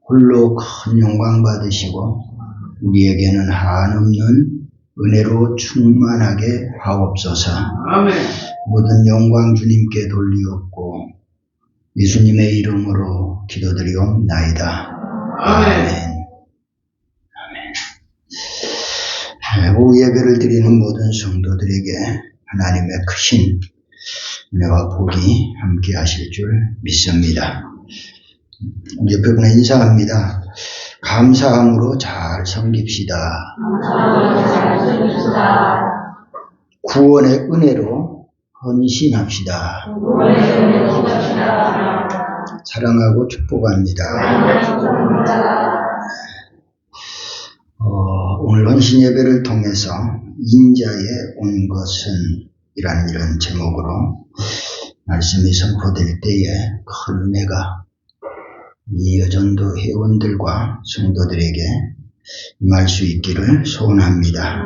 홀로 큰 영광 받으시고 우리에게는 한없는 은혜로 충만하게 하옵소서. 아멘. 모든 영광 주님께 돌리옵고 예수님의 이름으로 기도드리옵나이다. 아멘. 오후 예배를 드리는 모든 성도들에게 하나님의 크신 은혜와 복이 함께 하실 줄 믿습니다. 옆에 분에 인사합니다. 감사함으로 잘 섬깁시다. 구원의 은혜로 헌신합시다. 사랑하고 축복합니다. 오늘 헌신 예배를 통해서 인자에 온 것은 이라는 이런 제목으로 말씀이 선포될 때에 큰 은혜가 이 여전도 회원들과 성도들에게 임할 수 있기를 소원합니다.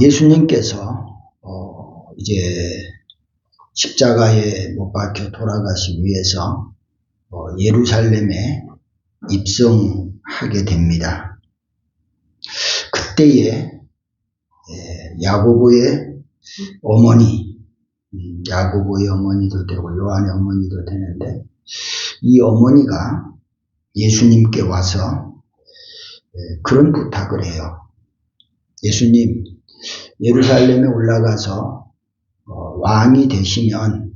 예수님께서 이제 십자가에 못 박혀 돌아가시기 위해서 예루살렘에 입성하게 됩니다. 그때에 야고보의 어머니, 야고보의 어머니도 되고 요한의 어머니도 되는데 이 어머니가 예수님께 와서 그런 부탁을 해요. 예수님, 예루살렘에 올라가서 왕이 되시면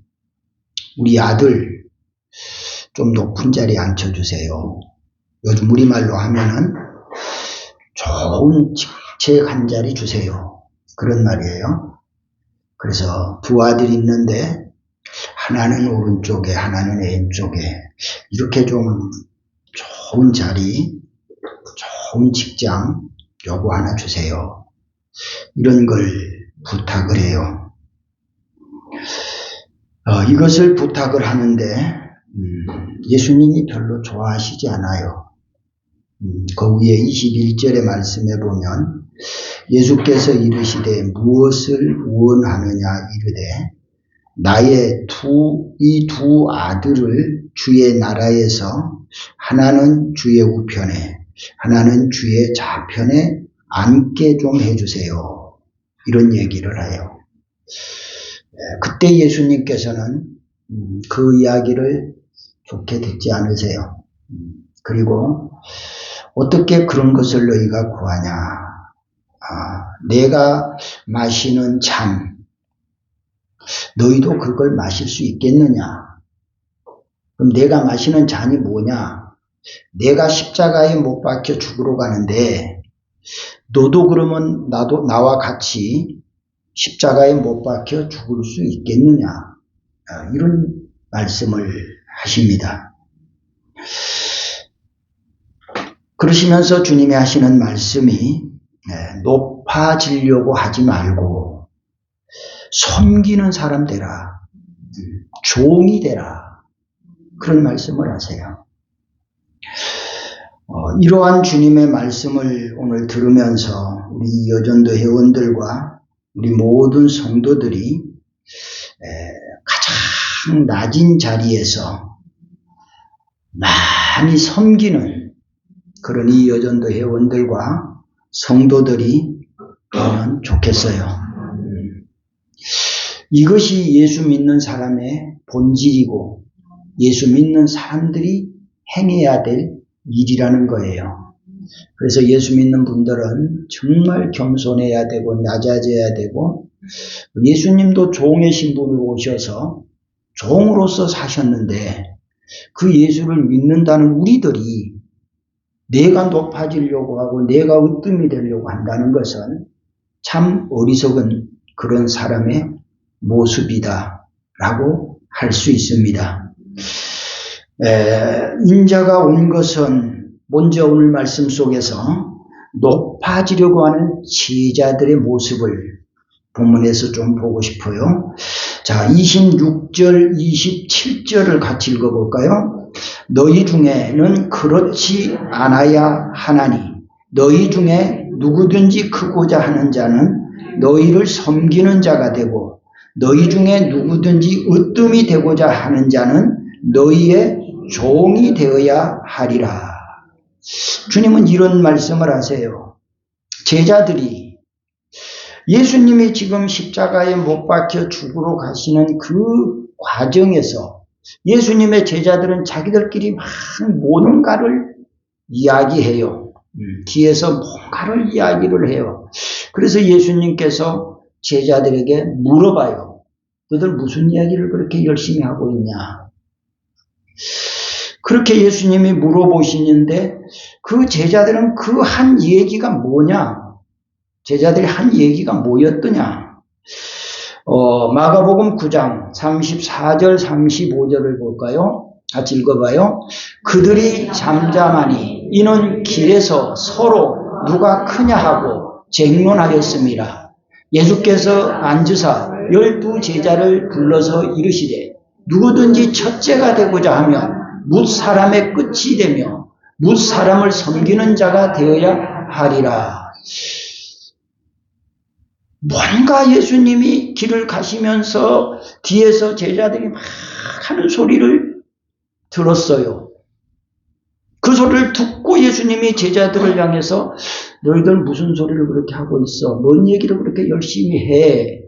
우리 아들 좀 높은 자리에 앉혀주세요. 요즘 우리말로 하면은 좋은 직책 한 자리 주세요. 그런 말이에요. 그래서 두 아들이 있는데 하나는 오른쪽에 하나는 왼쪽에 이렇게 좀 좋은 자리, 좋은 직장 요거 하나 주세요. 이런 걸 부탁을 해요. 이것을 부탁을 하는데 예수님이 별로 좋아하시지 않아요. 그 위에 21절의 말씀에 보면 예수께서 이르시되 무엇을 원하느냐 이르되 나의 이 두 아들을 주의 나라에서 하나는 주의 우편에 하나는 주의 좌편에 앉게 좀 해주세요. 이런 얘기를 해요. 그때 예수님께서는 그 이야기를 좋게 듣지 않으세요. 그리고 어떻게 그런 것을 너희가 구하냐. 내가 마시는 잔 너희도 그걸 마실 수 있겠느냐. 그럼 내가 마시는 잔이 뭐냐. 내가 십자가에 못 박혀 죽으러 가는데 너도 그러면 나와 같이 십자가에 못 박혀 죽을 수 있겠느냐. 이런 말씀을 하십니다. 그러시면서 주님이 하시는 말씀이 높아지려고 하지 말고 섬기는 사람 되라. 종이 되라. 그런 말씀을 하세요. 이러한 주님의 말씀을 오늘 들으면서 우리 여전도 회원들과 우리 모든 성도들이 가장 낮은 자리에서 많이 섬기는 그런 이 여전도 회원들과 성도들이 되면 좋겠어요. 이것이 예수 믿는 사람의 본질이고 예수 믿는 사람들이 행해야 될 일이라는 거예요. 그래서 예수 믿는 분들은 정말 겸손해야 되고 낮아져야 되고 예수님도 종의 신분으로 오셔서 종으로서 사셨는데 그 예수를 믿는다는 우리들이 내가 높아지려고 하고 내가 으뜸이 되려고 한다는 것은 참 어리석은 그런 사람의 모습이다 라고 할 수 있습니다. 인자가 온 것은 먼저 오늘 말씀 속에서 높아지려고 하는 제자들의 모습을 본문에서 좀 보고 싶어요. 자, 26절, 27절을 같이 읽어볼까요? 너희 중에는 그렇지 않아야 하나니 너희 중에 누구든지 크고자 하는 자는 너희를 섬기는 자가 되고 너희 중에 누구든지 으뜸이 되고자 하는 자는 너희의 종이 되어야 하리라. 주님은 이런 말씀을 하세요. 제자들이 예수님이 지금 십자가에 못 박혀 죽으러 가시는 그 과정에서 예수님의 제자들은 자기들끼리 막 뭔가를 이야기해요. 뒤에서 뭔가를 이야기를 해요. 그래서 예수님께서 제자들에게 물어봐요. 너희들 무슨 이야기를 그렇게 열심히 하고 있냐? 그렇게 예수님이 물어보시는데 그 제자들은 그 한 얘기가 뭐냐? 제자들이 한 얘기가 뭐였더냐? 마가복음 9장 34절 35절을 볼까요? 같이 읽어봐요. 그들이 잠잠하니 이는 길에서 서로 누가 크냐 하고 쟁론하였습니다. 예수께서 앉으사 12 제자를 불러서 이르시되 누구든지 첫째가 되고자 하면 뭇 사람의 끝이 되며 뭇 사람을 섬기는 자가 되어야 하리라. 뭔가 예수님이 길을 가시면서 뒤에서 제자들이 막 하는 소리를 들었어요. 그 소리를 듣고 예수님이 제자들을 향해서 너희들 무슨 소리를 그렇게 하고 있어? 뭔 얘기를 그렇게 열심히 해?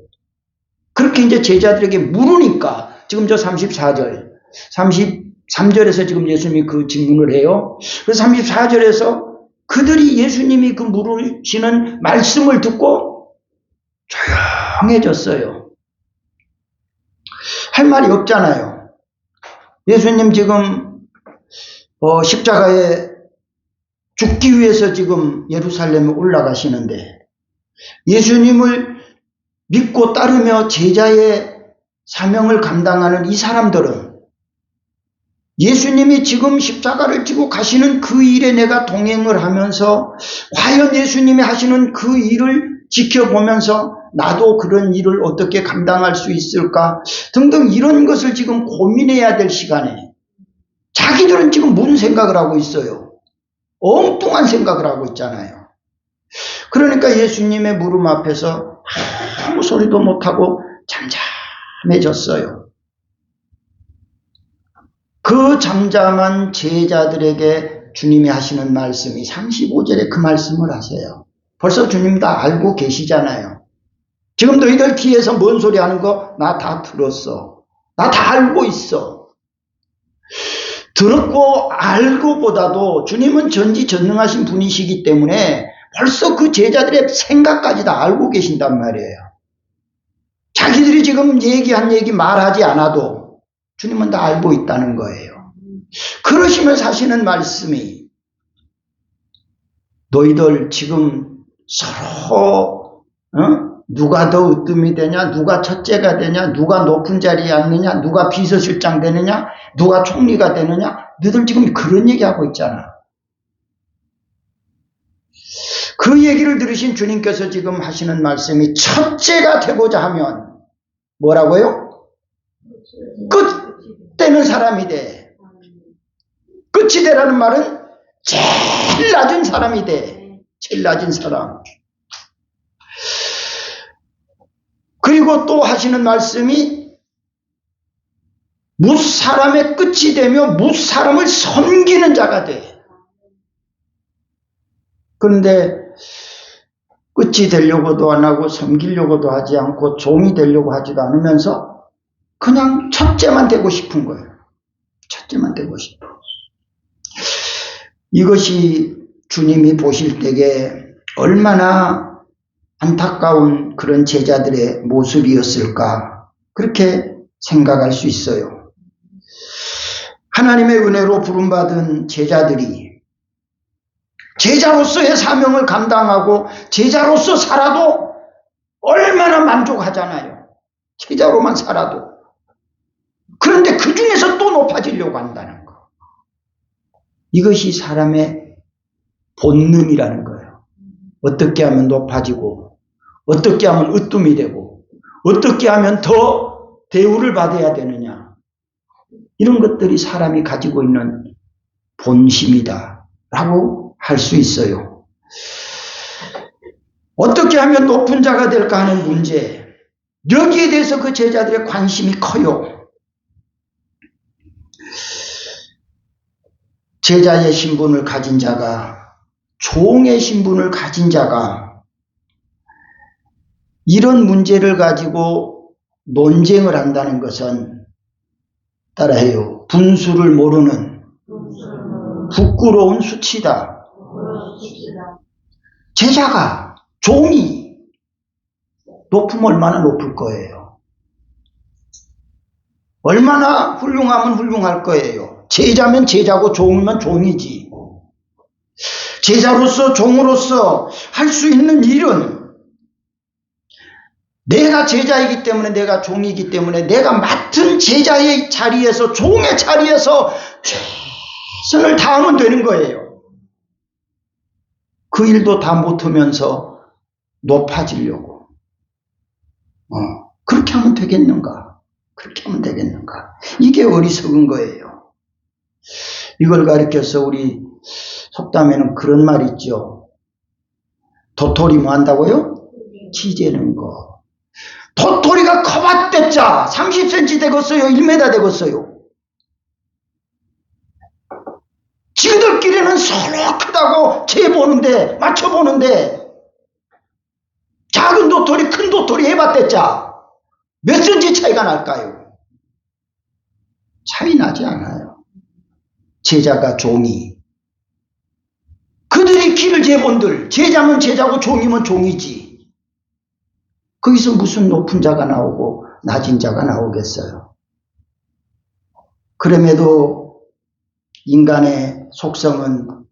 그렇게 이제 제자들에게 물으니까 지금 저 34절, 33절에서 지금 예수님이 그 질문을 해요. 그래서 34절에서 그들이 예수님이 그 물으시는 말씀을 듣고 조용해졌어요. 할 말이 없잖아요. 예수님 지금 십자가에 죽기 위해서 지금 예루살렘에 올라가시는데 예수님을 믿고 따르며 제자의 사명을 감당하는 이 사람들은 예수님이 지금 십자가를 지고 가시는 그 일에 내가 동행을 하면서 과연 예수님이 하시는 그 일을 지켜보면서 나도 그런 일을 어떻게 감당할 수 있을까 등등 이런 것을 지금 고민해야 될 시간에 자기들은 지금 무슨 생각을 하고 있어요? 엉뚱한 생각을 하고 있잖아요. 그러니까 예수님의 무릎 앞에서 아무 소리도 못하고 잠잠해졌어요. 그 잠잠한 제자들에게 주님이 하시는 말씀이 35절에 그 말씀을 하세요. 벌써 주님 다 알고 계시잖아요. 지금 너희들 뒤에서 뭔 소리 하는 거 나 다 들었어. 나 다 알고 있어. 들었고 알고보다도 주님은 전지전능하신 분이시기 때문에 벌써 그 제자들의 생각까지 다 알고 계신단 말이에요. 자기들이 지금 얘기한 얘기 말하지 않아도 주님은 다 알고 있다는 거예요. 그러시면서 하시는 말씀이 너희들 지금 서로 누가 더 으뜸이 되냐, 누가 첫째가 되냐, 누가 높은 자리에 앉느냐, 누가 비서실장 되느냐, 누가 총리가 되느냐, 너희들 지금 그런 얘기하고 있잖아. 그 얘기를 들으신 주님께서 지금 하시는 말씀이 첫째가 되고자 하면 뭐라고요? 끝 되는 사람이 돼. 끝이 되라는 말은 제일 낮은 사람이 돼. 제일 낮은 사람. 그리고 또 하시는 말씀이 뭇 사람의 끝이 되며 뭇 사람을 섬기는 자가 돼. 그런데 끝이 되려고도 안 하고 섬기려고도 하지 않고 종이 되려고 하지도 않으면서 그냥 첫째만 되고 싶은 거예요. 첫째만 되고 싶어. 이것이 주님이 보실 때에 얼마나 안타까운 그런 제자들의 모습이었을까 그렇게 생각할 수 있어요. 하나님의 은혜로 부름받은 제자들이 제자로서의 사명을 감당하고 제자로서 살아도 얼마나 만족하잖아요. 제자로만 살아도. 그런데 그 중에서 또 높아지려고 한다는 거. 이것이 사람의 본능이라는 거예요. 어떻게 하면 높아지고 어떻게 하면 으뜸이 되고 어떻게 하면 더 대우를 받아야 되느냐. 이런 것들이 사람이 가지고 있는 본심이다 라고 할 수 있어요. 어떻게 하면 높은 자가 될까 하는 문제, 여기에 대해서 그 제자들의 관심이 커요. 제자의 신분을 가진 자가, 종의 신분을 가진 자가 이런 문제를 가지고 논쟁을 한다는 것은 따라해요. 분수를 모르는 부끄러운 수치다. 제자가, 종이 높으면 얼마나 높을 거예요. 얼마나 훌륭하면 훌륭할 거예요. 제자면 제자고 종이면 종이지. 제자로서 종으로서 할 수 있는 일은 내가 제자이기 때문에, 내가 종이기 때문에 내가 맡은 제자의 자리에서, 종의 자리에서 최선을 다하면 되는 거예요. 그 일도 다 못하면서 높아지려고. 그렇게 하면 되겠는가? 그렇게 하면 되겠는가? 이게 어리석은 거예요. 이걸 가르쳐서 우리 속담에는 그런 말 있죠. 도토리 뭐 한다고요? 치재는 거. 도토리가 커봤댔자 30cm 되겠어요? 1m 되겠어요? 지들끼리는 서로 크다고 재보는데, 맞춰보는데, 작은 도토리, 큰 도토리 해봤댔자 몇 cm 차이가 날까요? 차이 나지 않아요. 제자가 종이. 그들이 키를 재본들, 제자면 제자고 종이면 종이지. 거기서 무슨 높은 자가 나오고 낮은 자가 나오겠어요. 그럼에도 인간의 속성은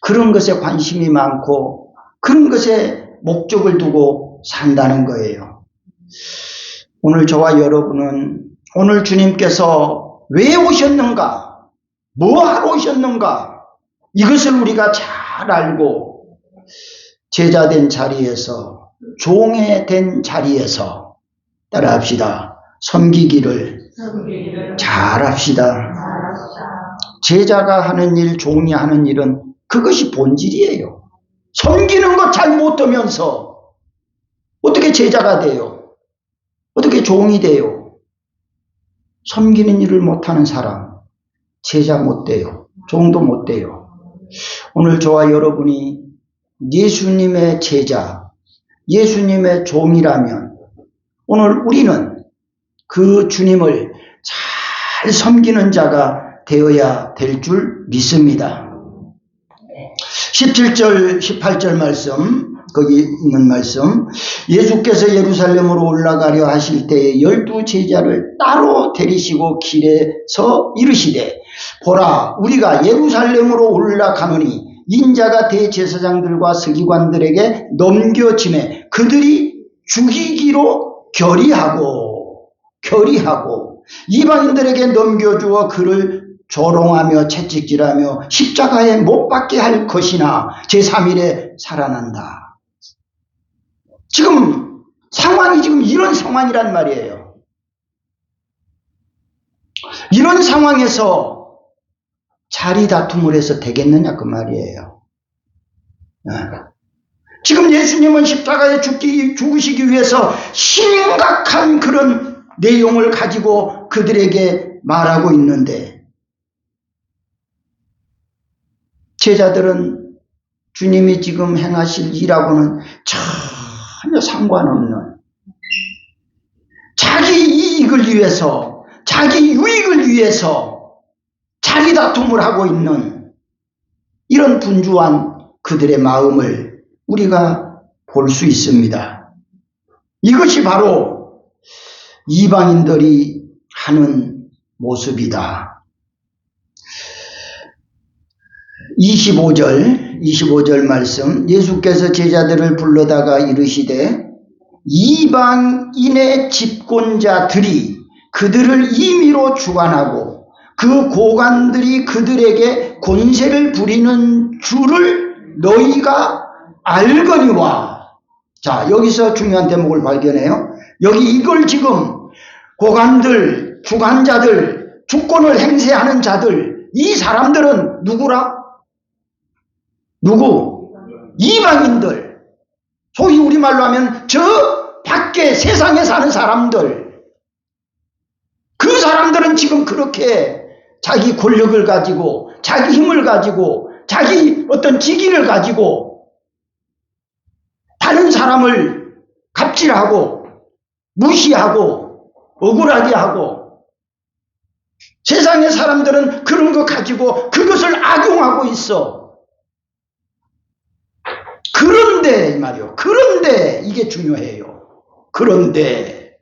그런 것에 관심이 많고 그런 것에 목적을 두고 산다는 거예요. 오늘 저와 여러분은 오늘 주님께서 왜 오셨는가, 뭐 하러 오셨는가, 이것을 우리가 잘 알고 제자된 자리에서, 종에 된 자리에서 따라합시다. 섬기기를 잘합시다. 제자가 하는 일, 종이 하는 일은 그것이 본질이에요. 섬기는 것 잘 못하면서 어떻게 제자가 돼요? 어떻게 종이 돼요? 섬기는 일을 못하는 사람, 제자 못 돼요. 종도 못 돼요. 오늘 저와 여러분이 예수님의 제자, 예수님의 종이라면 오늘 우리는 그 주님을 잘 섬기는 자가 되어야 될 줄 믿습니다. 17절, 18절 말씀, 거기 있는 말씀. 예수께서 예루살렘으로 올라가려 하실 때에 12 제자를 따로 데리시고 길에서 이르시되, 보라, 우리가 예루살렘으로 올라가노니 인자가 대제사장들과 서기관들에게 넘겨지매 그들이 죽이기로 결의하고 이방인들에게 넘겨주어 그를 조롱하며 채찍질하며 십자가에 못 박게 할 것이나 제3일에 살아난다. 지금 상황이 지금 이런 상황이란 말이에요. 이런 상황에서 자리 다툼을 해서 되겠느냐 그 말이에요. 지금 예수님은 십자가에 죽으시기 위해서 심각한 그런 내용을 가지고 그들에게 말하고 있는데, 제자들은 주님이 지금 행하실 일하고는 전혀 상관없는, 자기 이익을 위해서, 자기 유익을 위해서 자기 다툼을 하고 있는 이런 분주한 그들의 마음을 우리가 볼 수 있습니다. 이것이 바로 이방인들이 하는 모습이다. 25절 말씀. 예수께서 제자들을 불러다가 이르시되 이방인의 집권자들이 그들을 임의로 주관하고 그 고관들이 그들에게 권세를 부리는 줄을 너희가 알거니와. 자, 여기서 중요한 대목을 발견해요. 여기 이걸 지금 고관들, 주관자들, 주권을 행세하는 자들, 이 사람들은 누구라? 누구? 이방인들. 소위 우리말로 하면 저 밖에 세상에 사는 사람들. 그 사람들은 지금 그렇게 자기 권력을 가지고 자기 힘을 가지고 자기 어떤 직위를 가지고 다른 사람을 갑질하고 무시하고 억울하게 하고 세상의 사람들은 그런 거 가지고 그것을 악용하고 있어. 그런데 이 말이요. 그런데 이게 중요해요. 그런데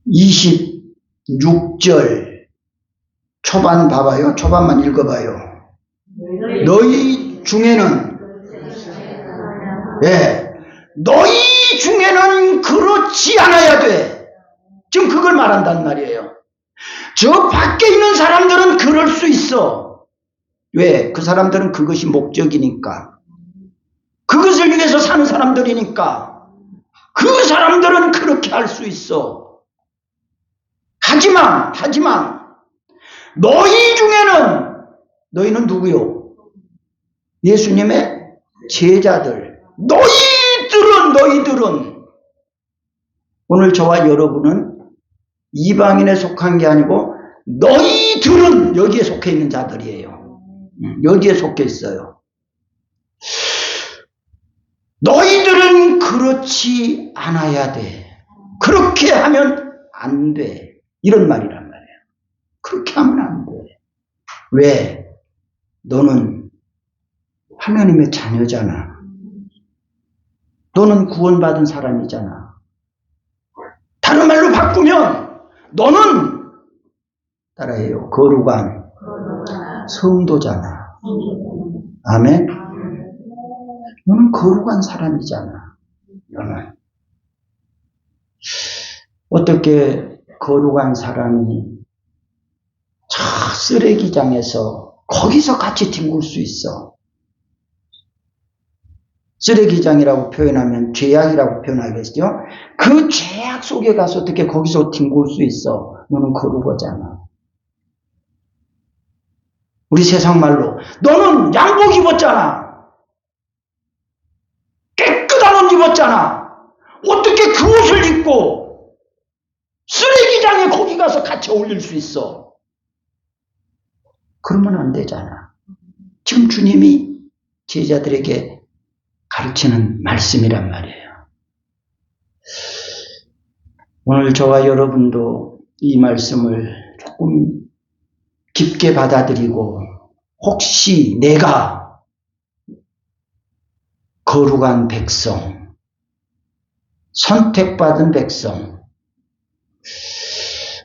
26절 초반 봐봐요. 초반만 읽어봐요. 너희 중에는 너희 중에는 그렇지 않아야 돼. 지금 그걸 말한단 말이에요. 저 밖에 있는 사람들은 그럴 수 있어. 왜? 그 사람들은 그것이 목적이니까. 그것을 위해서 사는 사람들이니까. 그 사람들은 그렇게 할 수 있어. 하지만 너희 중에는 너희는 누구요? 예수님의 제자들. 너희들은 오늘 저와 여러분은 이방인에 속한 게 아니고 너희들은 여기에 속해 있는 자들이에요. 여기에 속해 있어요. 너희들은 그렇지 않아야 돼. 그렇게 하면 안 돼. 이런 말이란 말이에요. 그렇게 하면 안 돼. 왜? 너는 하나님의 자녀잖아. 너는 구원받은 사람이잖아. 다른 말로 바꾸면 너는 따라해요. 거룩한 성도잖아. 아멘. 너는 거룩한 사람이잖아. 너는 어떻게 거룩한 사람이 저 쓰레기장에서 거기서 같이 뒹굴 수 있어? 쓰레기장이라고 표현하면 죄악이라고 표현하겠죠? 그 죄악 속에 가서 어떻게 거기서 뒹굴 수 있어? 너는 거룩하잖아. 우리 세상 말로 너는 양복 입었잖아. 깨끗한 옷 입었잖아. 어떻게 그 옷을 입고 쓰레기장에 거기 가서 같이 어울릴 수 있어? 그러면 안 되잖아. 지금 주님이 제자들에게 가르치는 말씀이란 말이에요. 오늘 저와 여러분도 이 말씀을 조금 깊게 받아들이고 혹시 내가 거룩한 백성, 선택받은 백성,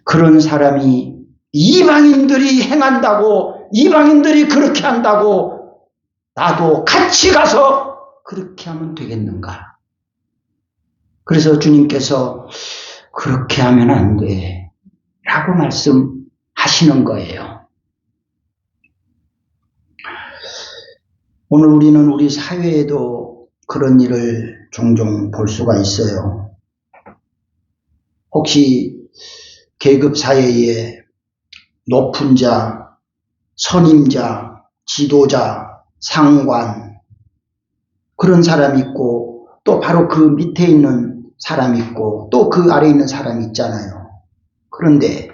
그런 사람이 이방인들이 행한다고, 이방인들이 그렇게 한다고 나도 같이 가서 그렇게 하면 되겠는가? 그래서 주님께서 그렇게 하면 안 돼 라고 말씀하시는 거예요. 오늘 우리는 우리 사회에도 그런 일을 종종 볼 수가 있어요. 혹시 계급 사회에 높은 자, 선임자, 지도자, 상관 그런 사람이 있고 또 바로 그 밑에 있는 사람이 있고 또 그 아래에 있는 사람이 있잖아요. 그런데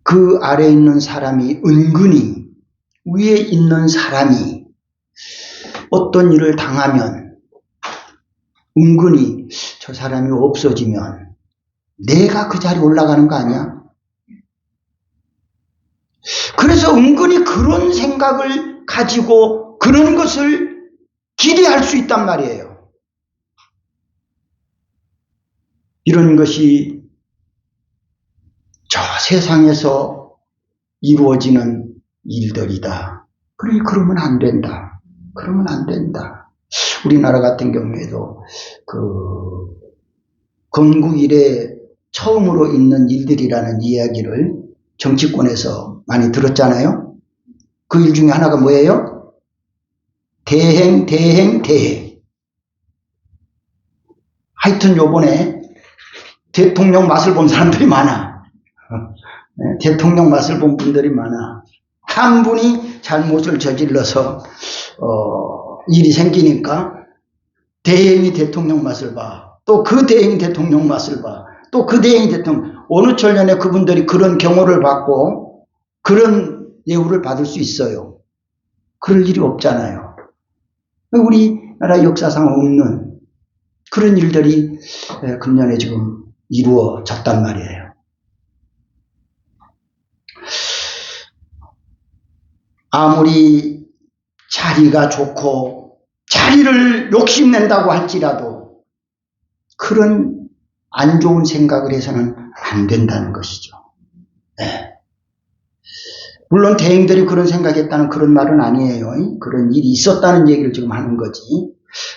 그 아래에 있는 사람이 은근히 위에 있는 사람이 어떤 일을 당하면 은근히 저 사람이 없어지면 내가 그 자리에 올라가는 거 아니야? 그래서 은근히 그런 생각을 가지고 그런 것을 기대할 수 있단 말이에요. 이런 것이 저 세상에서 이루어지는 일들이다. 그러면 안 된다. 그러면 안 된다. 우리나라 같은 경우에도 건국 이래 처음으로 있는 일들이라는 이야기를 정치권에서 많이 들었잖아요. 그 일 중에 하나가 뭐예요? 대행. 하여튼 요번에 대통령 맛을 본 사람들이 많아. 대통령 맛을 본 분들이 많아. 한 분이 잘못을 저질러서 일이 생기니까 대행이 대통령 맛을 봐. 또 그 대행이 대통령 맛을 봐. 또 그 대행이 대통령. 어느 천년에 그분들이 그런 경호를 받고 그런 예우를 받을 수 있어요? 그럴 일이 없잖아요. 우리나라 역사상 없는 그런 일들이 금년에 지금 이루어졌단 말이에요. 아무리 자리가 좋고 자리를 욕심낸다고 할지라도 그런 안 좋은 생각을 해서는 안 된다는 것이죠. 네. 물론 대행들이 그런 생각했다는 그런 말은 아니에요. 그런 일이 있었다는 얘기를 지금 하는 거지.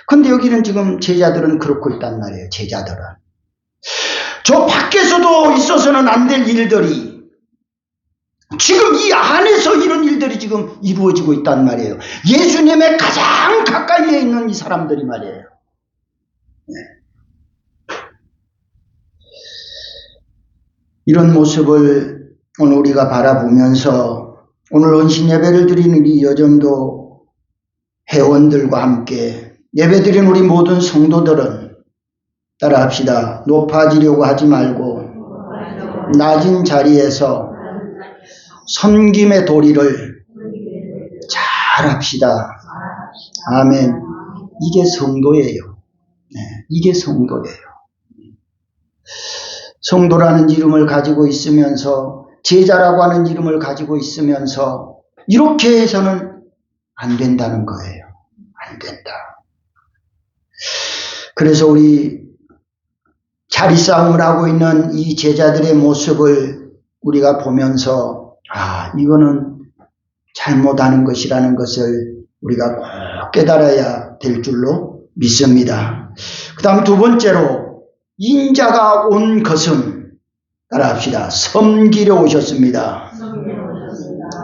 근데 여기는 지금 제자들은 그렇고 있단 말이에요. 제자들은. 저 밖에서도 있어서는 안 될 일들이 지금 이 안에서 이런 일들이 지금 이루어지고 있단 말이에요. 예수님의 가장 가까이에 있는 이 사람들이 말이에요. 네. 이런 모습을 오늘 우리가 바라보면서 오늘 헌신 예배를 드리는 이 여정도 회원들과 함께 예배드린 우리 모든 성도들은 따라합시다. 높아지려고 하지 말고 낮은 자리에서 섬김의 도리를 잘합시다. 아멘. 이게 성도예요. 네, 이게 성도예요. 성도라는 이름을 가지고 있으면서 제자라고 하는 이름을 가지고 있으면서 이렇게 해서는 안 된다는 거예요. 안 된다. 그래서 우리 자리싸움을 하고 있는 이 제자들의 모습을 우리가 보면서 이거는 잘못하는 것이라는 것을 우리가 꼭 깨달아야 될 줄로 믿습니다. 그 다음 두 번째로 인자가 온 것은 따라합시다. 섬기려 오셨습니다.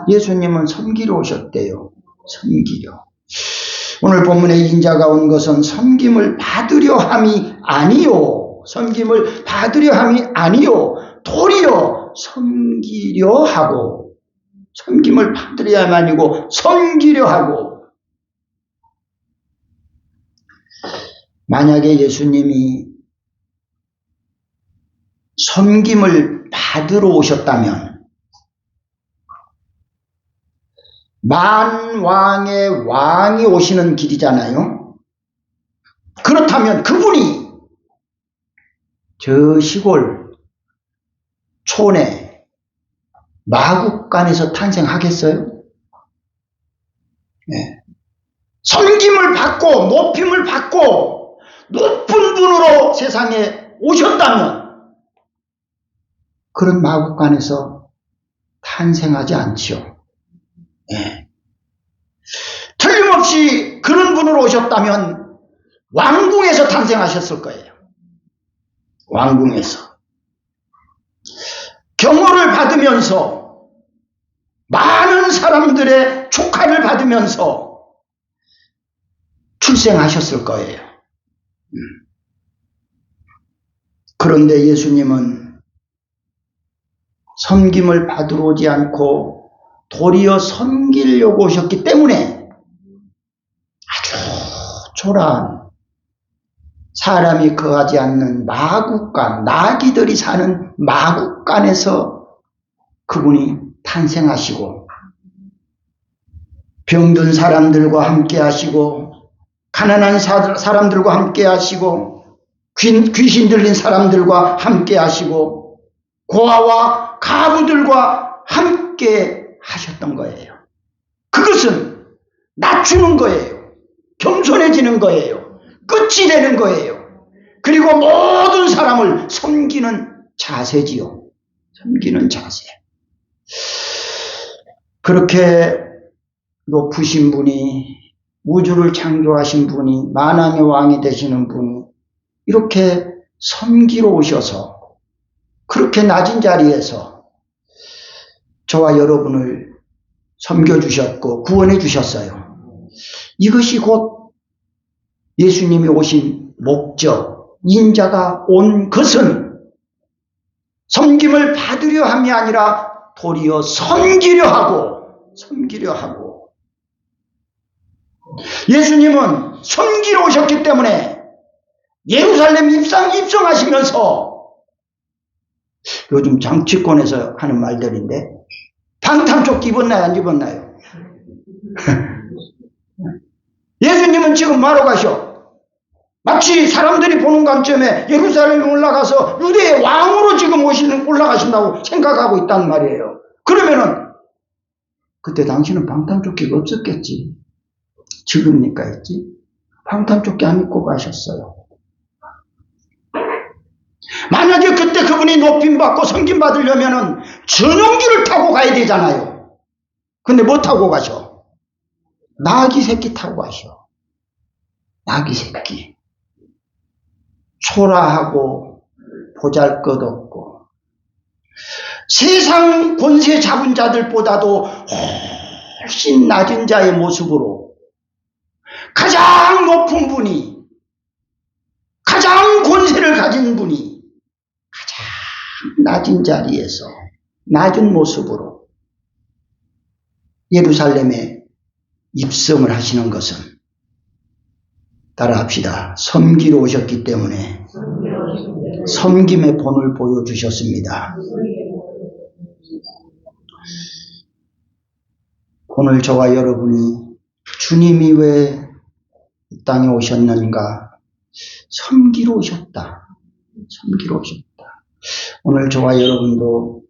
예수님은 섬기려 오셨대요. 섬기려. 오늘 본문에 인자가 온 것은 섬김을 받으려 함이 아니요. 섬김을 받으려 함이 아니요. 도리어 섬기려 하고 섬김을 받으려 함이 아니고 섬기려 하고 만약에 예수님이 섬김을 받으러 오셨다면 만왕의 왕이 오시는 길이잖아요. 그렇다면 그분이 저 시골 촌에 마국간에서 탄생하겠어요? 네. 섬김을 받고 높임을 받고 높은 분으로 세상에 오셨다면 그런 마국간에서 탄생하지 않지요. 네. 틀림없이 그런 분으로 오셨다면 왕궁에서 탄생하셨을 거예요. 왕궁에서. 경호를 받으면서 많은 사람들의 축하를 받으면서 출생하셨을 거예요. 그런데 예수님은 섬김을 받으러 오지 않고 도리어 섬기려고 오셨기 때문에 아주 초라한 사람이 거하지 않는 마국간, 나귀들이 사는 마국간에서 그분이 탄생하시고 병든 사람들과 함께 하시고 가난한 사람들과 함께 하시고 귀신 들린 사람들과 함께 하시고 고아와 가부들과 함께 하셨던 거예요. 그것은 낮추는 거예요. 겸손해지는 거예요. 끝이 되는 거예요. 그리고 모든 사람을 섬기는 자세지요. 섬기는 자세. 그렇게 높으신 분이, 우주를 창조하신 분이, 만왕의 왕이 되시는 분이 이렇게 섬기러 오셔서 그렇게 낮은 자리에서 저와 여러분을 섬겨주셨고 구원해 주셨어요. 이것이 곧 예수님이 오신 목적, 인자가 온 것은 섬김을 받으려 함이 아니라 도리어 섬기려 하고 예수님은 섬기러 오셨기 때문에 예루살렘 입성하시면서 요즘 정치권에서 하는 말들인데, 방탄조끼 입었나요, 안 입었나요? 예수님은 지금 뭐하러 가셔? 마치 사람들이 보는 관점에 예루살렘에 올라가서 유대의 왕으로 지금 올라가신다고 생각하고 있단 말이에요. 그러면은 그때 당신은 방탄조끼가 없었겠지. 지금니까 있지. 방탄조끼 안 입고 가셨어요. 만약에 그때 그분이 높임받고 섬김받으려면은 전용기를 타고 가야 되잖아요. 근데 뭐 타고 가셔? 나귀 새끼 타고 가셔. 나귀 새끼. 초라하고 보잘것없고 세상 권세 잡은 자들보다도 훨씬 낮은 자의 모습으로 가장 높은 분이, 가장 권세를 가진 분이 가장 낮은 자리에서 낮은 모습으로 예루살렘에 입성을 하시는 것은, 따라합시다, 섬기러 오셨기 때문에 섬김의 본을 보여주셨습니다. 오늘 저와 여러분이 주님이 왜 이 땅에 오셨는가? 섬기러 오셨다. 섬기러 오셨다. 오늘 저와 여러분도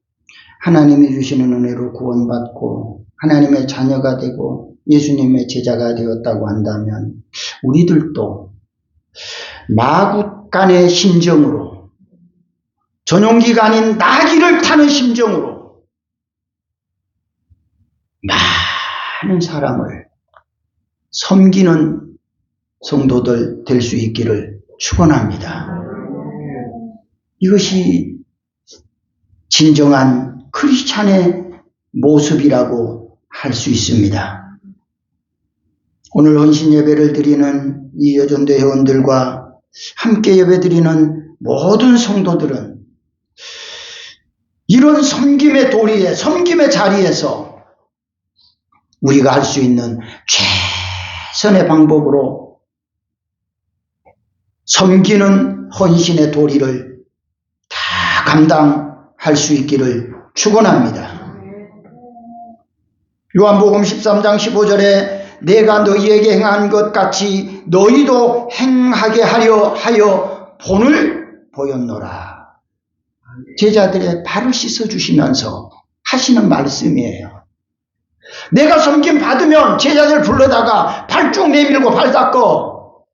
하나님이 주시는 은혜로 구원받고 하나님의 자녀가 되고 예수님의 제자가 되었다고 한다면 우리들도 마구간의 심정으로, 전용기가 아닌 나귀를 타는 심정으로 많은 사람을 섬기는 성도들 될 수 있기를 축원합니다. 이것이 진정한 크리스찬의 모습이라고 할 수 있습니다. 오늘 헌신 예배를 드리는 이 여전대 회원들과 함께 예배 드리는 모든 성도들은 이런 섬김의 도리에, 섬김의 자리에서 우리가 할 수 있는 최선의 방법으로 섬기는 헌신의 도리를 다 감당할 수 있기를 축원합니다. 요한복음 13장 15절에 내가 너희에게 행한 것 같이 너희도 행하게 하여 본을 보였노라. 제자들의 발을 씻어주시면서 하시는 말씀이에요. 내가 섬김 받으면 제자들 불러다가 발 쭉 내밀고 발 닦어,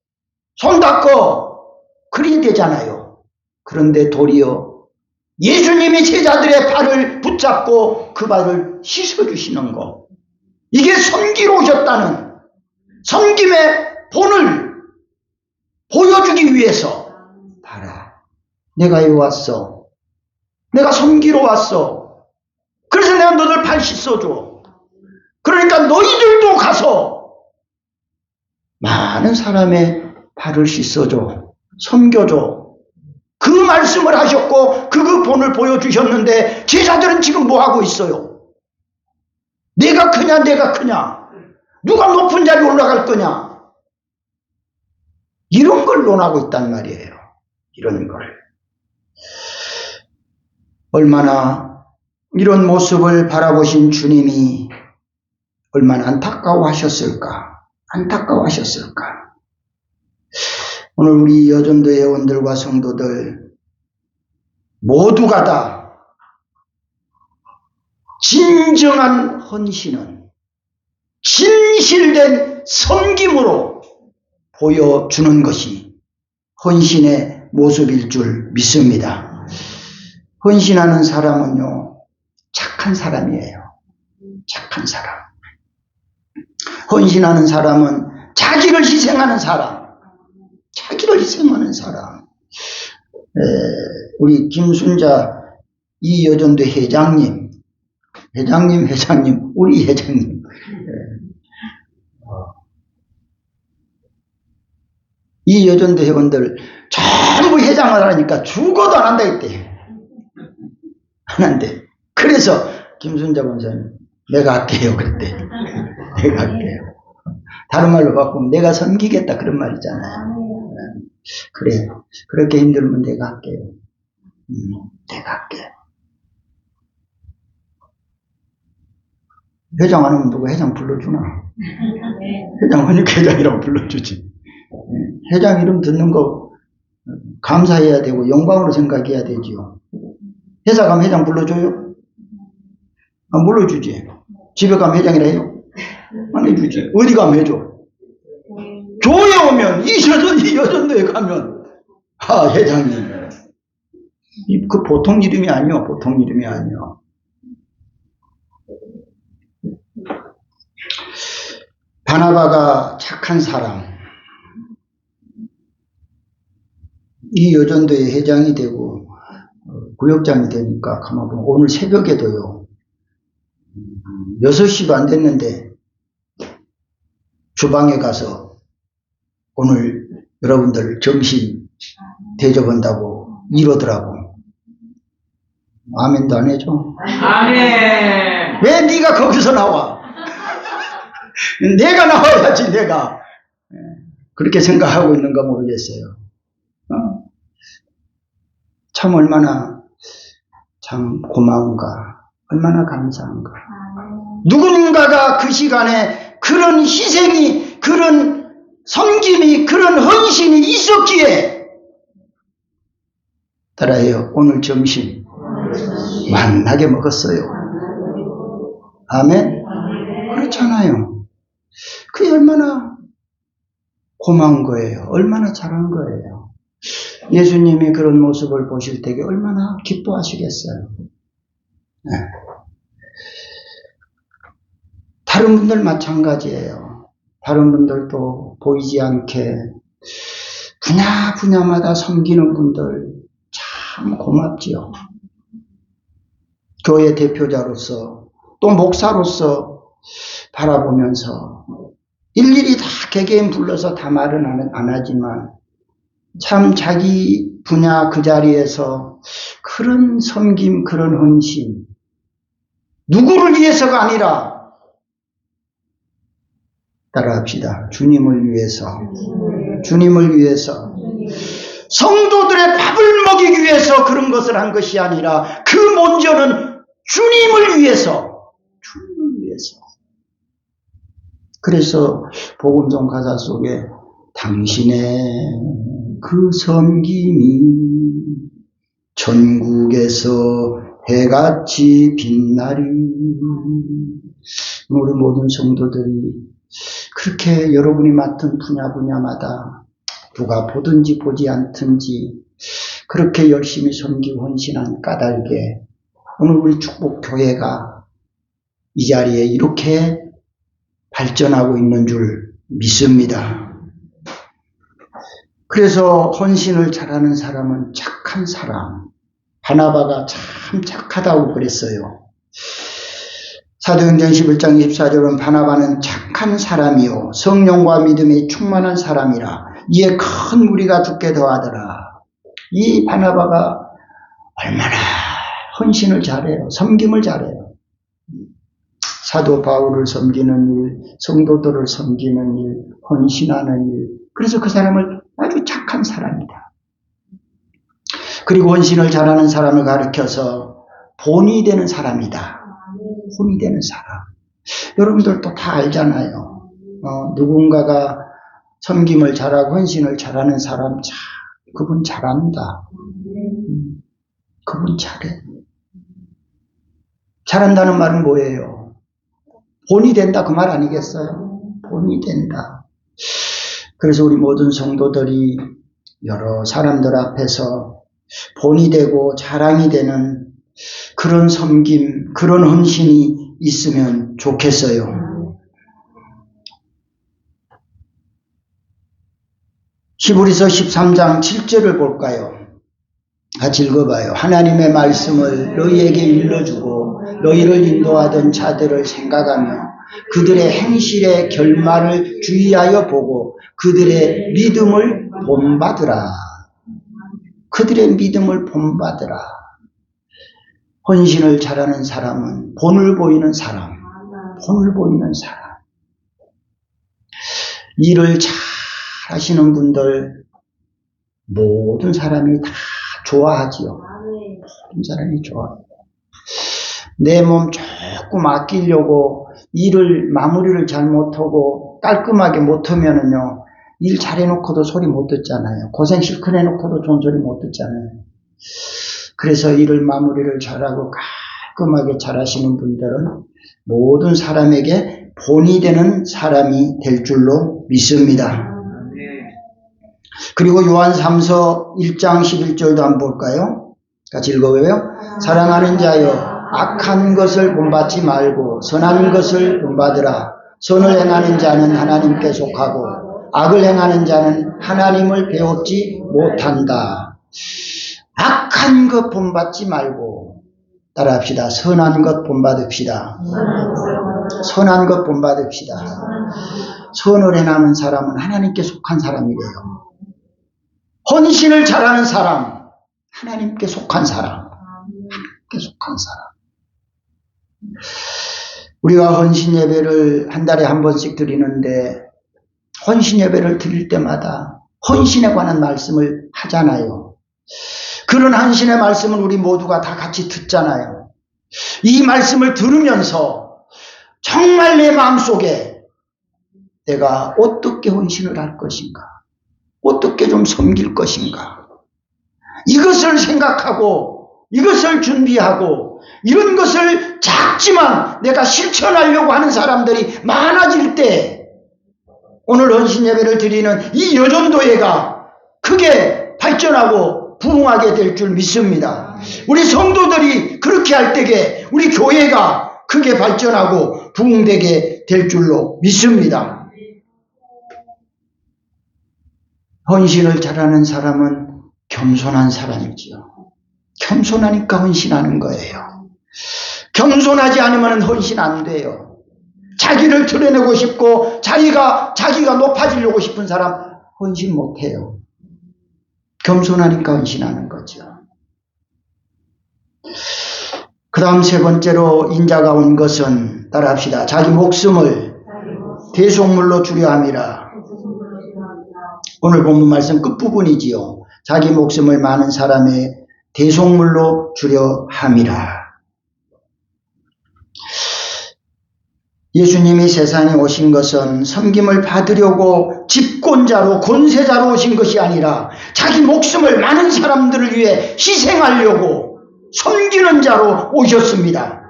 손 닦어, 그래야 되잖아요. 그런데 도리어 예수님이 제자들의 발을 붙잡고 그 발을 씻어주시는 것, 이게 섬기러 오셨다는 섬김의 본을 보여주기 위해서, 봐라, 내가 여기 왔어, 내가 섬기러 왔어, 그래서 내가 너들 발 씻어줘. 그러니까 너희들도 가서 많은 사람의 발을 씻어줘, 섬겨줘. 그 말씀을 하셨고 그 본을 보여주셨는데 제자들은 지금 뭐하고 있어요? 내가 크냐 내가 크냐, 누가 높은 자리에 올라갈 거냐, 이런 걸 논하고 있단 말이에요. 이런 걸. 얼마나 이런 모습을 바라보신 주님이 얼마나 안타까워하셨을까. 오늘 우리 여전도 회원들과 성도들 모두가 다 진정한 헌신은 진실된 섬김으로 보여주는 것이 헌신의 모습일 줄 믿습니다. 헌신하는 사람은요, 착한 사람이에요. 착한 사람. 헌신하는 사람은 자기를 희생하는 사람. 우리 김순자 이 여전대 회장님, 우리 회장님. 이 여전대 회원들 전부 회장을 하니까 죽어도 안 한다 했대. 안 한대. 그래서 김순자 권사님, 내가 할게요. 그랬대. 내가 할게요. 다른 말로 바꾸면 내가 섬기겠다, 그런 말이잖아요. 그래, 그렇게 힘들면 내가 할게요. 내가 할게. 회장 안 오면 누가 회장 불러주나? 회장 하니까 회장이라고 불러주지. 회장 이름 듣는 거 감사해야 되고 영광으로 생각해야 되지요. 회사 가면 회장 불러줘요? 안 불러주지. 집에 가면 회장이라 해요? 안 해주지. 어디 가면 해줘? 교회 오면 이 여전도에 가면 회장님. 그 보통 이름이 아니요. 보통 이름이 아니요. 바나바가 착한 사람. 이 여전도의 회장이 되고 구역장이 되니까 가만 보면 오늘 새벽에도요. 6시도 안 됐는데 주방에 가서 오늘 여러분들 점심 대접한다고 이러더라고. 아멘도 안 해줘? 아멘. 왜 네가 거기서 나와? 내가 나와야지 내가. 그렇게 생각하고 있는가 모르겠어요. 참 얼마나 참 고마운가, 얼마나 감사한가. 누군가가 그 시간에 그런 희생이, 그런 섬김이, 그런 헌신이 있었기에 따라해요. 오늘 점심 만나게 먹었어요. 아멘? 그렇잖아요. 그게 얼마나 고마운 거예요. 얼마나 잘한 거예요. 예수님이 그런 모습을 보실 때에 얼마나 기뻐하시겠어요. 네. 다른 분들 마찬가지예요. 다른 분들도 보이지 않게 분야마다 섬기는 분들 참 고맙지요. 교회 대표자로서 또 목사로서 바라보면서 일일이 다 개개인 불러서 다 말은 안 하지만 참 자기 분야 그 자리에서 그런 섬김, 그런 헌신, 누구를 위해서가 아니라 따라합시다. 주님을 위해서, 주님을 위해서, 성도들의 밥을 먹이기 위해서 그런 것을 한 것이 아니라 그 먼저는 주님을 위해서, 주님을 위해서. 그래서 복음성 가사 속에 당신의 그 섬김이 전국에서 해같이 빛나리. 우리 모든 성도들이 그렇게 여러분이 맡은 분야마다 누가 보든지 보지 않든지 그렇게 열심히 섬기고 헌신한 까닭에 오늘 우리 축복교회가 이 자리에 이렇게 발전하고 있는 줄 믿습니다. 그래서 헌신을 잘하는 사람은 착한 사람. 바나바가 참 착하다고 그랬어요. 사도행전 11장 24절은 바나바는 착한 사람이요 성령과 믿음에 충만한 사람이라 이에 큰 무리가 죽게 더하더라. 이 바나바가 얼마나 헌신을 잘해요. 섬김을 잘해요. 사도 바울을 섬기는 일, 성도들을 섬기는 일, 헌신하는 일. 그래서 그 사람을 아주 착한 사람이다. 그리고 헌신을 잘하는 사람을 가르쳐서 본이 되는 사람이다. 본이 되는 사람. 여러분들도 다 알잖아요. 누군가가 섬김을 잘하고 헌신을 잘하는 사람, 그분 잘한다. 그분 잘해. 잘한다는 말은 뭐예요? 본이 된다 그 말 아니겠어요? 본이 된다. 그래서 우리 모든 성도들이 여러 사람들 앞에서 본이 되고 자랑이 되는 그런 섬김, 그런 헌신이 있으면 좋겠어요. 히브리서 13장 7절을 볼까요? 같이 읽어봐요. 하나님의 말씀을 너희에게 일러주고 너희를 인도하던 자들을 생각하며 그들의 행실의 결말을 주의하여 보고 그들의 믿음을 본받으라. 그들의 믿음을 본받으라. 헌신을 잘하는 사람은 본을 보이는 사람, 본을 보이는 사람. 일을 잘 하시는 분들 모든 사람이 다 좋아하지요. 그런 사람이 좋아요. 내 몸 조금 아끼려고 일을 마무리를 잘 못하고 깔끔하게 못하면은요, 일 잘해놓고도 소리 못 듣잖아요. 고생 실컷 해놓고도 좋은 소리 못 듣잖아요. 그래서 일을 마무리를 잘하고 깔끔하게 잘하시는 분들은 모든 사람에게 본이 되는 사람이 될 줄로 믿습니다. 그리고 요한 3서 1장 11절도 한번 볼까요? 같이 읽어봐요. 사랑하는 자여, 악한 것을 본받지 말고 선한 것을 본받으라. 선을 행하는 자는 하나님께 속하고 악을 행하는 자는 하나님을 배웠지 못한다. 악한 것 본받지 말고 따라합시다. 선한 것 본받읍시다. 선한 것 본받읍시다. 선을 행하는 사람은 하나님께 속한 사람이래요. 헌신을 잘하는 사람, 하나님께 속한 사람, 하나님께 속한 사람. 우리가 헌신 예배를 한 달에 한 번씩 드리는데 헌신 예배를 드릴 때마다 헌신에 관한 말씀을 하잖아요. 그런 헌신의 말씀을 우리 모두가 다 같이 듣잖아요. 이 말씀을 들으면서 정말 내 마음속에 내가 어떻게 헌신을 할 것인가, 어떻게 좀 섬길 것인가, 이것을 생각하고 이것을 준비하고 이런 것을 작지만 내가 실천하려고 하는 사람들이 많아질 때 오늘 헌신 예배를 드리는 이 여전도회가 크게 발전하고 부흥하게 될 줄 믿습니다. 우리 성도들이 그렇게 할 때에 우리 교회가 크게 발전하고 부흥되게 될 줄로 믿습니다. 헌신을 잘하는 사람은 겸손한 사람이지요. 겸손하니까 헌신하는 거예요. 겸손하지 않으면 헌신 안 돼요. 자기를 드러내고 싶고 자기가 높아지려고 싶은 사람 헌신 못해요. 겸손하니까 헌신하는 거죠. 그 다음 세 번째로 인자가 온 것은 따라합시다. 자기 목숨을 대속물로 주려 함이라. 오늘 본문 말씀 끝부분이지요. 자기 목숨을 많은 사람의 대속물로 주려 함이라. 예수님이 세상에 오신 것은 섬김을 받으려고 집권자로 권세자로 오신 것이 아니라 자기 목숨을 많은 사람들을 위해 희생하려고 섬기는 자로 오셨습니다.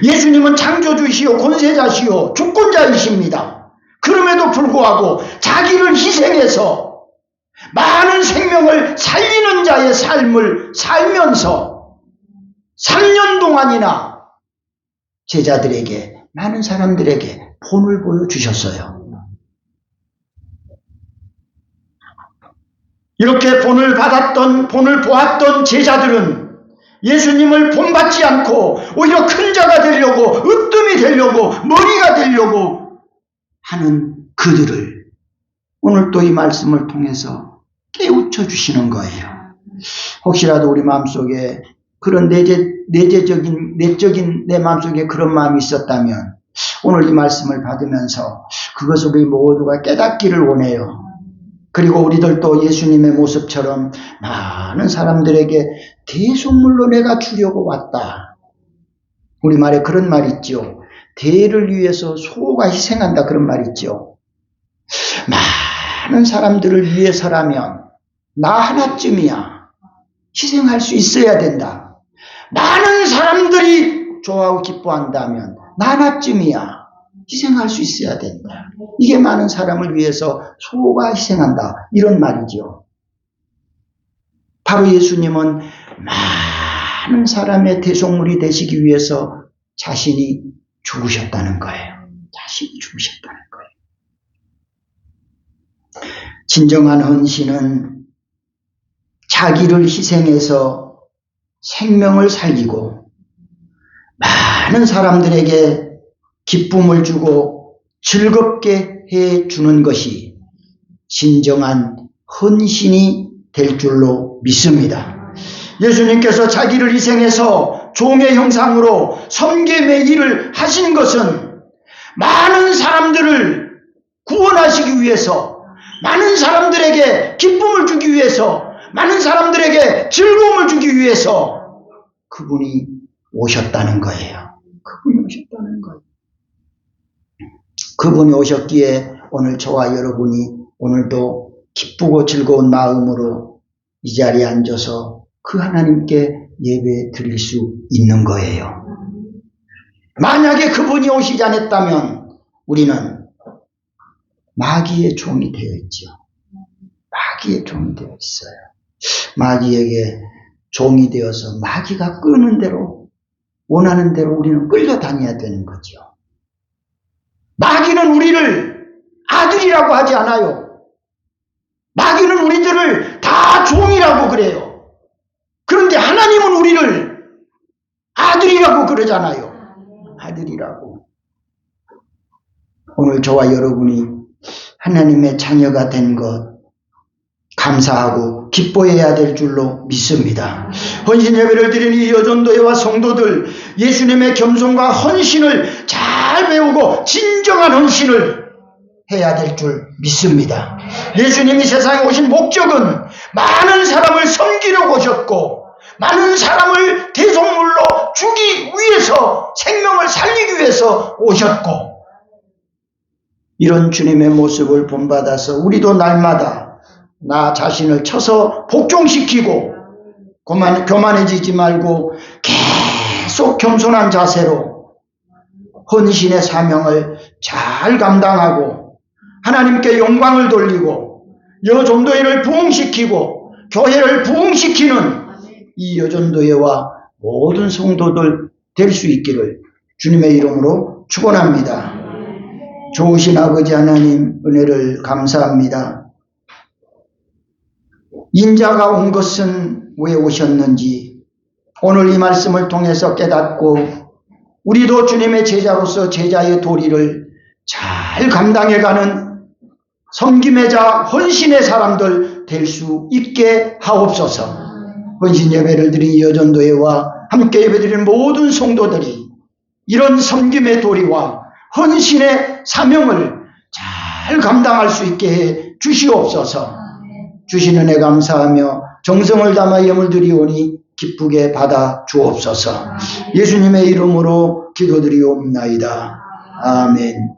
예수님은 창조주시오 권세자시오 주권자이십니다. 그럼에도 불구하고 자기를 희생해서 많은 생명을 살리는 자의 삶을 살면서 3년 동안이나 제자들에게 많은 사람들에게 본을 보여주셨어요. 이렇게 본을 받았던 본을 보았던 제자들은 예수님을 본받지 않고 오히려 큰 자가 되려고 으뜸이 되려고 머리가 되려고 하는 그들을 오늘 또 이 말씀을 통해서 깨우쳐 주시는 거예요. 혹시라도 우리 마음속에 그런 내적인 내 마음속에 그런 마음이 있었다면 오늘 이 말씀을 받으면서 그것을 우리 모두가 깨닫기를 원해요. 그리고 우리들도 예수님의 모습처럼 많은 사람들에게 대속물로 내가 주려고 왔다. 우리말에 그런 말 있죠. 대를 위해서 소가 희생한다 그런 말 있죠. 많은 사람들을 위해서라면 나 하나쯤이야 희생할 수 있어야 된다. 많은 사람들이 좋아하고 기뻐한다면 나 하나쯤이야 희생할 수 있어야 된다. 이게 많은 사람을 위해서 소가 희생한다 이런 말이죠. 바로 예수님은 많은 사람의 대속물이 되시기 위해서 자신이 죽으셨다는 거예요. 자신이 죽으셨다는 거예요. 진정한 헌신은 자기를 희생해서 생명을 살리고 많은 사람들에게 기쁨을 주고 즐겁게 해주는 것이 진정한 헌신이 될 줄로 믿습니다. 예수님께서 자기를 희생해서 종의 형상으로 섬김의 일을 하신 것은 많은 사람들을 구원하시기 위해서 많은 사람들에게 기쁨을 주기 위해서 많은 사람들에게 즐거움을 주기 위해서 그분이 오셨다는 거예요. 그분이 오셨다는 거예요. 그분이 오셨기에 오늘 저와 여러분이 오늘도 기쁘고 즐거운 마음으로 이 자리에 앉아서 그 하나님께 예배 드릴 수 있는 거예요. 만약에 그분이 오시지 않았다면 우리는 마귀의 종이 되어 있죠. 마귀의 종이 되어 있어요. 마귀에게 종이 되어서 마귀가 끄는 대로 원하는 대로 우리는 끌려다녀야 되는 거죠. 마귀는 우리를 아들이라고 하지 않아요. 마귀는 우리들을 다 종이라고 그래요. 그런데 하나님은 우리를 아들이라고 그러잖아요. 아들이라고. 오늘 저와 여러분이 하나님의 자녀가 된 것 감사하고 기뻐해야 될 줄로 믿습니다. 헌신 예배를 드리는 이 여전도회와 성도들, 예수님의 겸손과 헌신을 잘 배우고 진정한 헌신을 해야 될 줄 믿습니다. 예수님이 세상에 오신 목적은 많은 사람을 섬기려고 오셨고 많은 사람을 대속물로 주기 위해서, 생명을 살리기 위해서 오셨고, 이런 주님의 모습을 본받아서 우리도 날마다 나 자신을 쳐서 복종시키고 교만해지지 말고 계속 겸손한 자세로 헌신의 사명을 잘 감당하고 하나님께 영광을 돌리고 여전도회를 부흥시키고 교회를 부흥시키는 이 여전도회와 모든 성도들 될 수 있기를 주님의 이름으로 축원합니다. 좋으신 아버지 하나님, 은혜를 감사합니다. 인자가 온 것은 왜 오셨는지 오늘 이 말씀을 통해서 깨닫고 우리도 주님의 제자로서 제자의 도리를 잘 감당해가는 섬김의 자, 헌신의 사람들 될 수 있게 하옵소서. 헌신 예배를 드린 여전도회와 함께 예배드리는 모든 성도들이 이런 섬김의 도리와 헌신의 사명을 잘 감당할 수 있게 해 주시옵소서. 주신 은혜 감사하며 정성을 담아 예물 드리오니 기쁘게 받아 주옵소서. 예수님의 이름으로 기도드리옵나이다. 아멘.